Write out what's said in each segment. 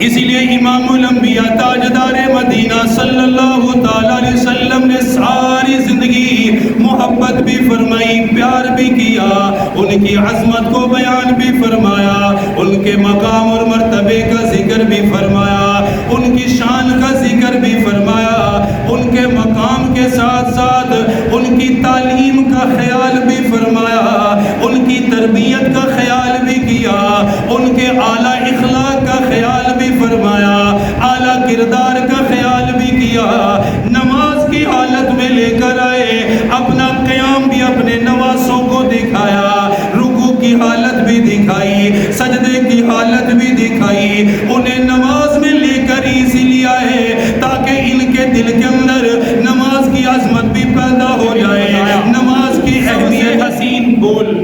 اسی لیے امام الانبیاء تاجدار مدینہ صلی اللہ تعالیٰ علیہ وسلم نے ساری زندگی محبت بھی فرمائی، پیار بھی کیا، ان کی عظمت کو بیان بھی فرمایا، ان کے مقام اور مرتبے کا ذکر بھی فرمایا، ان کی شان کا ذکر بھی فرمایا، ان کے مقام کے ساتھ ساتھ ان کی تعلیم کا خیال بھی فرمایا، ان کی تربیت کا خیال بھی کیا، ان کے اعلیٰ اخلاق کا خیال بھی فرمایا، اعلیٰ کردار کا خیال بھی کیا۔ نماز کی حالت میں لے کر آئے، اپنا قیام بھی اپنے نواسوں کو دکھایا، رکوع کی حالت بھی دکھائی، سجدے کی حالت بھی دکھائی، انہیں نماز میں لے کر اسی لیے آئے تاکہ ان کے دل کے اندر نماز کی عظمت بھی پیدا ہو جائے، نماز کی اہمیت۔ حسین بول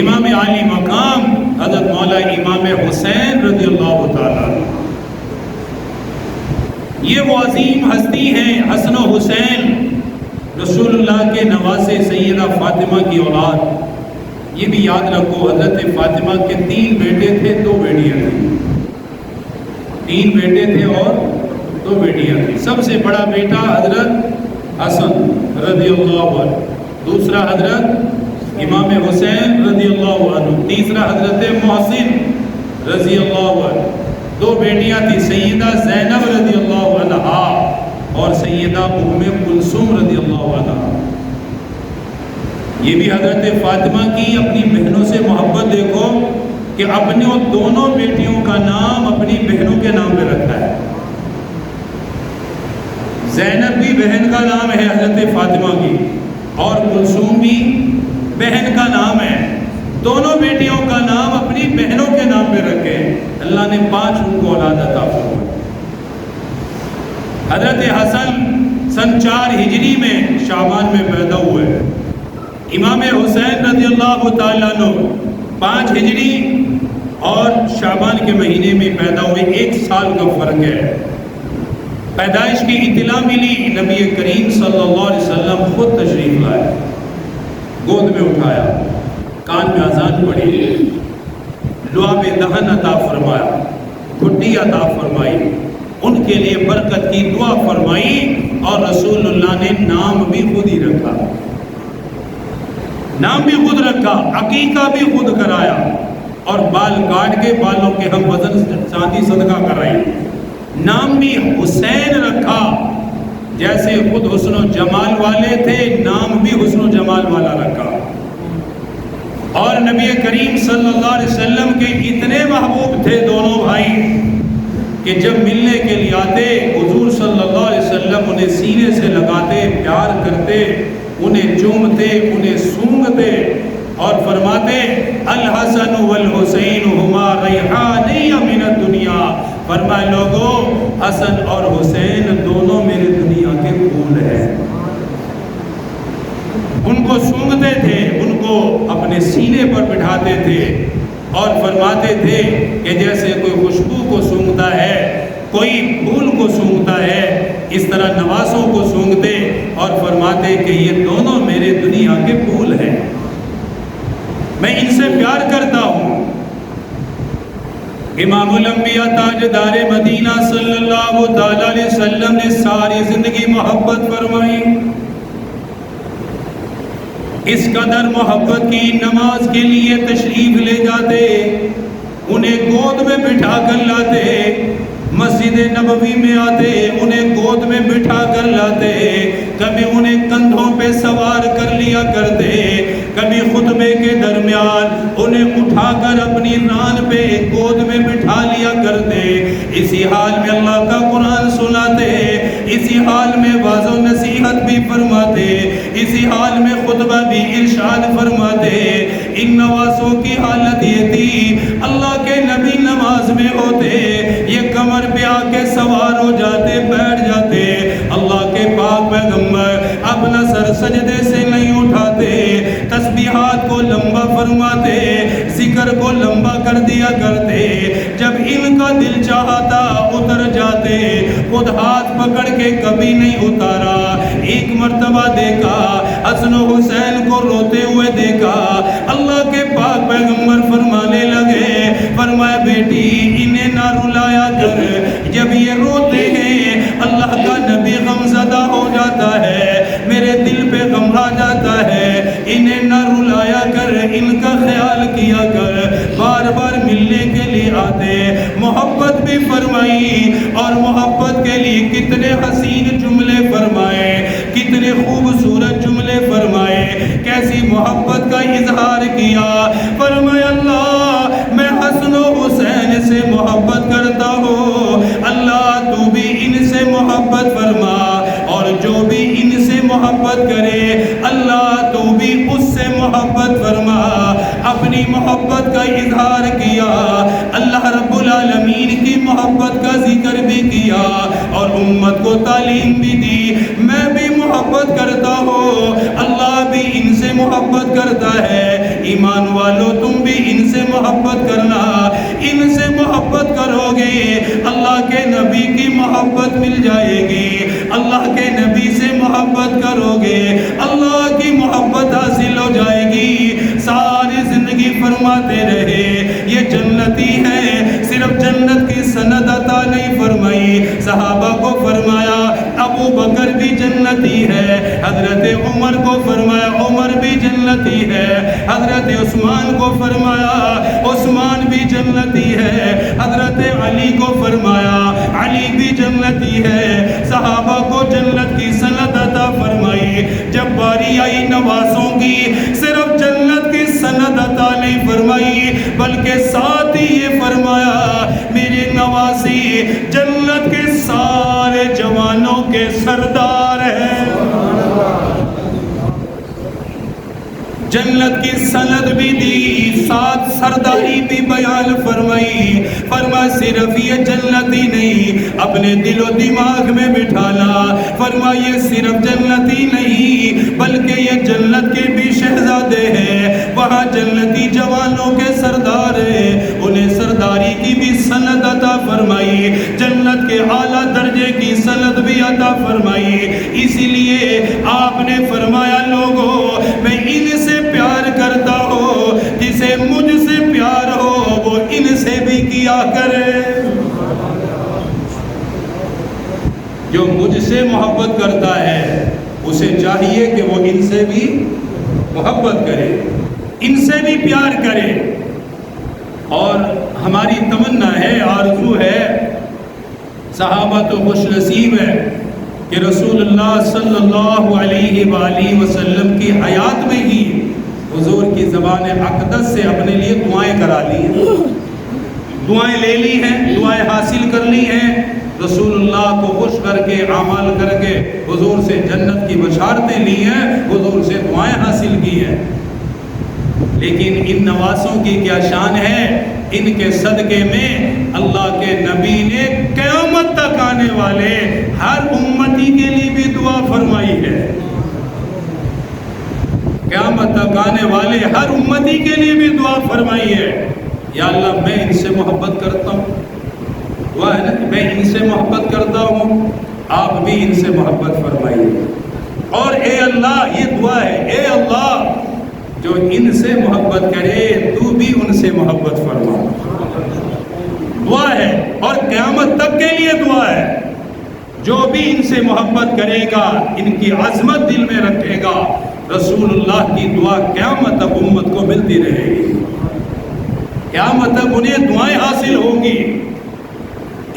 امام عالی مقام حضرت مولا امام حسین رضی اللہ تعالیٰ، یہ وہ عظیم ہستی ہیں، حسن و حسین رسول اللہ کے نواسے، سیدہ فاطمہ کی اولاد۔ یہ بھی یاد رکھو، حضرت فاطمہ کے 3 بیٹے تھے، 2 بیٹیاں تھیں، 3 بیٹے تھے اور 2 بیٹیاں تھیں۔ سب سے بڑا بیٹا حضرت حسن رضی اللہ عنہ، دوسرا حضرت امام حسین رضی اللہ عنہ، تیسرا حضرت محسن رضی اللہ عنہ۔ 2 بیٹیاں تھیں، سیدہ زینب رضی اللہ عنہ اور سیدہ ام کلثوم رضی اللہ عنہ۔ یہ بھی حضرت فاطمہ کی اپنی بہنوں سے محبت دیکھو کہ اپنے دونوں بیٹیوں کا نام اپنی بہنوں کے نام پہ رکھا ہے۔ زینب بھی بہن کا نام ہے حضرت فاطمہ کی، اور کلثوم بھی بہن کا نام ہے۔ دونوں بیٹیوں کا نام اپنی بہنوں کے نام پہ رکھے۔ اللہ نے 5 ان کو اولاد عطا فرمائی۔ حضرت حسن سن 4 ہجری میں شعبان میں پیدا ہوئے، امام حسین رضی اللہ تعالیٰ عنہ 5 ہجری اور شعبان کے مہینے میں پیدا ہوئے، 1 سال کا فرق ہے۔ پیدائش کی اطلاع ملی، نبی کریم صلی اللہ علیہ وسلم خود تشریف لائے، گود میں اٹھایا، کان میں اذان پڑھی، لعاب دہن عطا فرمایا، گھٹی عطا فرمائی، ان کے لیے برکت کی دعا فرمائی، اور رسول اللہ نے نام بھی خود ہی رکھا، نام بھی خود رکھا، عقیقہ بھی خود کرایا، اور بال کاٹ کے بالوں کے ہم وزن چاندی صدقہ کرائی، نام بھی حسین رکھا۔ جیسے خود حسن و جمال والے تھے، نام بھی حسن و جمال والا رکھا۔ اور نبی کریم صلی اللہ علیہ وسلم کے اتنے محبوب تھے دونوں بھائی کہ جب ملنے کے لیے آتے، حضور صلی اللہ علیہ وسلم انہیں سینے سے لگاتے، پیار کرتے، انہیں چومتے، انہیں سونگتے، اور فرماتے الحسن والحسین ہما ریحانی من الدنیا، فرمائے لوگوں حسن اور حسین دونوں میرے دنیا کے پھول ہیں۔ ان کو سونگتے تھے، ان کو اپنے سینے پر بٹھاتے تھے، اور فرماتے تھے کہ جیسے کوئی خوشبو کو سونگتا ہے، کوئی پھول کو سونگتا ہے، اس طرح نواسوں کو سونگتے، اور فرماتے کہ یہ دونوں میرے دنیا کے پھول ہیں، میں ان سے پیار کرتا ہوں۔ امام الانبیاء تاجدار مدینہ صلی اللہ تعالیٰ علیہ وسلم نے ساری زندگی محبت فرمائی، اس قدر محبت کی نماز کے لیے تشریف لے جاتے، انہیں گود میں بٹھا کر لاتے، مسجد نبوی میں آتے، انہیں گود میں بٹھا کر لاتے، کبھی انہیں کندھوں پہ سوار کر لیا کرتے، کبھی خطبے کے درمیان انہیں اٹھا کر اپنی ران پہ گود میں بٹھا لیا کرتے، اسی حال میں اللہ کا قرآن سناتے، اسی حال میں واعظ و نصیحت بھی فرماتے، اسی حال میں خطبہ بھی ارشاد فرماتے۔ ان نواسوں کی حالت یہ تھی، اللہ کے نبی نماز میں ہوتے، یہ کمر پہ آ کے سوار ہو جاتے، بیٹھ جاتے، اللہ کے پاک پیغمبر اپنا سر سجدے سے نہیں اٹھاتے، تسبیحات کو لمبا فرماتے، ذکر کو لمبا کر دیا کرتے، جب ان کا دل چاہتا اتر جاتے، خود ہاتھ پکڑ کے کبھی نہیں اتارا۔ ایک مرتبہ دیکھا حسن و حسین کو روتے ہوئے دیکھا، اللہ کے پاک پیغمبر فرمانے لگے فرمایا بیٹی انہیں نہ رلایا کر، جب یہ روتے ہیں اللہ کا نبی غم زدہ ہو جاتا ہے، میرے دل پہ غم آ جاتا ہے، انہیں نہ رلایا کر، ان کا خیال کیا کر، بار بار ملنے کے لیے آتے، محبت بھی فرمائی، اور محبت کے لیے کتنے حسین جملے فرمائے، کتنے خوبصورت جملے فرمائے، کیسی محبت کا اظہار کیا، فرمایا اللہ میں حسن و حسین سے محبت کرتا ہوں، اللہ تو بھی ان سے محبت فرما، اور جو بھی ان سے محبت کرے اللہ تو بھی اس سے محبت فرما، اپنی محبت کا اظہار کیا، اللہ رب العالمین کی محبت کا ذکر بھی کیا، اور امت کو تعلیم بھی دی، میں بھی محبت کرتا ہوں، اللہ بھی ان سے محبت کرتا ہے، ایمان والو تم بھی ان سے محبت کرنا، ان سے محبت کرو گے اللہ کے نبی کی محبت مل جائے گی، اللہ کے نبی سے محبت کرو گے اللہ کی محبت حاصل ہو جائے گی، ساری زندگی فرماتے رہے یہ جنتی ہے، صرف جنت کی سند عطا نہیں فرمائی، صحابہ کو فرمایا ابو بکر بھی جنتی ہے، حضرت عمر کو فرمایا عمر بھی جنتی ہے، حضرت عثمان کو فرمایا عثمان بھی جنتی ہے، حضرت علی کو فرمایا علی بھی جنتی ہے، صحابہ کو جنت کی سند عطا فرمائی، جب باری آئی نوازوں کی صرف جنت کی سند عطا نہیں فرمائی، بلکہ ساتھ ہی یہ فرمایا میرے نواسی جنت کے سارے جوانوں کے سردار ہیں، جنت کی سند بھی دی، ساتھ سرداری بھی بیان فرمائی، فرما صرف یہ جنتی نہیں اپنے دل و دماغ میں بٹھانا، فرما یہ صرف جنتی نہیں بلکہ یہ جنت کے بھی شہزادے ہیں، وہاں جنتی جوانوں کے سردار ہیں، انہیں سرداری کی بھی سند عطا فرمائی، جنت کے اعلیٰ درجے کی سند بھی عطا فرمائی، اسی لیے آپ نے فرمایا لوگوں میں ان سے پیار کرتا ہو، جسے مجھ سے پیار ہو وہ ان سے بھی کیا کرے، جو مجھ سے محبت کرتا ہے اسے چاہیے کہ وہ ان سے بھی محبت کرے، ان سے بھی پیار کرے، اور ہماری تمنا ہے آرزو ہے، صحابہ تو خوش نصیب ہے کہ رسول اللہ صلی اللہ علیہ وآلہ وسلم کی حیات میں ہی حضور کی زبان اقدس سے اپنے لیے دعائیں کرا لی ہیں، دعائیں لے لی ہیں، دعائیں حاصل کر لی ہیں، رسول اللہ کو خوش کر کے اعمال کر کے حضور سے جنت کی بشارتیں لی ہیں، حضور سے دعائیں حاصل کی ہیں، لیکن ان نواسوں کی کیا شان ہے، ان کے صدقے میں اللہ کے نبی نے قیامت تک آنے والے ہر امتی کے لیے بھی دعا فرمائی ہے، قیامت تک آنے والے ہر امتی کے لیے بھی دعا فرمائی ہے، یا اللہ میں ان سے محبت کرتا ہوں، دعا ہے نا کہ میں ان سے محبت کرتا ہوں، آپ بھی ان سے محبت فرمائیے، اور اے اللہ یہ دعا ہے، اے اللہ جو ان سے محبت کرے تو بھی ان سے محبت فرما، دعا ہے، اور قیامت تک کے لیے دعا ہے، جو بھی ان سے محبت کرے گا ان کی عظمت دل میں رکھے گا، رسول اللہ کی دعا قیامت تک امت کو ملتی رہے گی، قیامت تک انہیں دعائیں حاصل ہوں گی،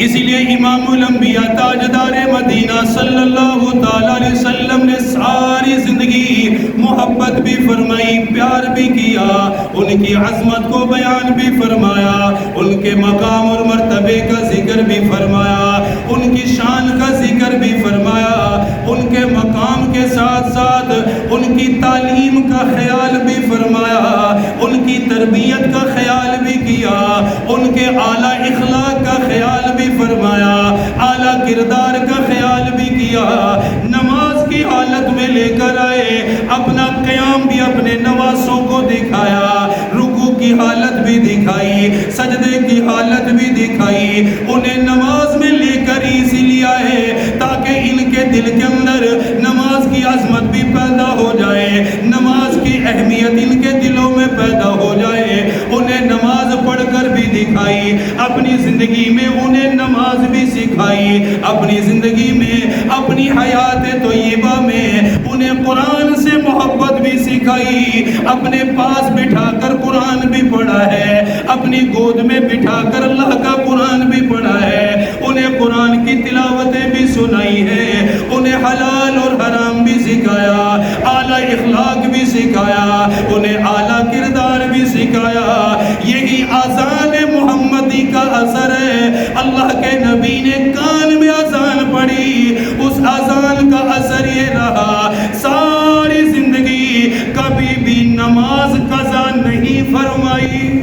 اسی لیے امام الانبیاء تاجدار مدینہ صلی اللہ تعالیٰ علیہ وسلم نے ساری زندگی محبت بھی فرمائی، پیار بھی کیا، ان کی عظمت کو بیان بھی فرمایا، ان کے مقام اور مرتبے کا ذکر بھی فرمایا، ان کی شان کا ذکر بھی فرمایا، ان کے مقام کے ساتھ ساتھ ان کی تعلیم کا خیال بھی فرمایا، ان کی تربیت کا خیال بھی کیا، ان کے اعلیٰ اخلاق کا خیال بھی فرمایا، اعلیٰ کردار کا خیال بھی کیا، نماز کی حالت میں لے کر آئے، اپنا قیام بھی اپنے نواسوں کو دکھایا، رکوع کی حالت بھی دکھائی، سجدے کی حالت بھی دکھائی، انہیں نماز میں لے کر اسی لیے آئے تاکہ ان کے دل کے اندر نماز کی عظمت بھی پیدا ہو جائے، نماز کی اہمیت ان کے دلوں میں پیدا ہو جائے، انہیں نماز پڑھ کر بھی دکھایا، بٹھائی، اپنی زندگی میں انہیں نماز بھی سکھائی، اپنی زندگی میں اپنی حیات طیبہ میں انہیں قرآن سے محبت بھی سکھائی، اپنے پاس بٹھا کر قرآن بھی پڑھا ہے، اپنی گود میں بٹھا کر اللہ کا قرآن بھی پڑھا ہے، انہیں قرآن کی تلاوتیں بھی سنائی ہے، انہیں حلال اور حرام بھی سکھایا، اعلیٰ اخلاق بھی سکھایا، انہیں اعلیٰ کردار بھی سکھایا۔ یہی اذان محمدی کا اثر ہے، اللہ کے نبی نے کان میں اذان پڑھی، اس اذان کا اثر یہ رہا ساری زندگی کبھی بھی نماز قضا نہیں فرمائی۔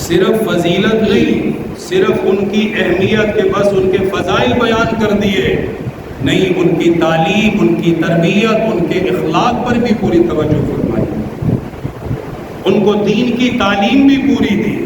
صرف فضیلت نہیں، صرف ان کی اہمیت کے بس ان کے فضائل بیان کر دیے نہیں، ان کی تعلیم، ان کی تربیت، ان کے اخلاق پر بھی پوری توجہ فرمائی، ان کو دین کی تعلیم بھی پوری دی۔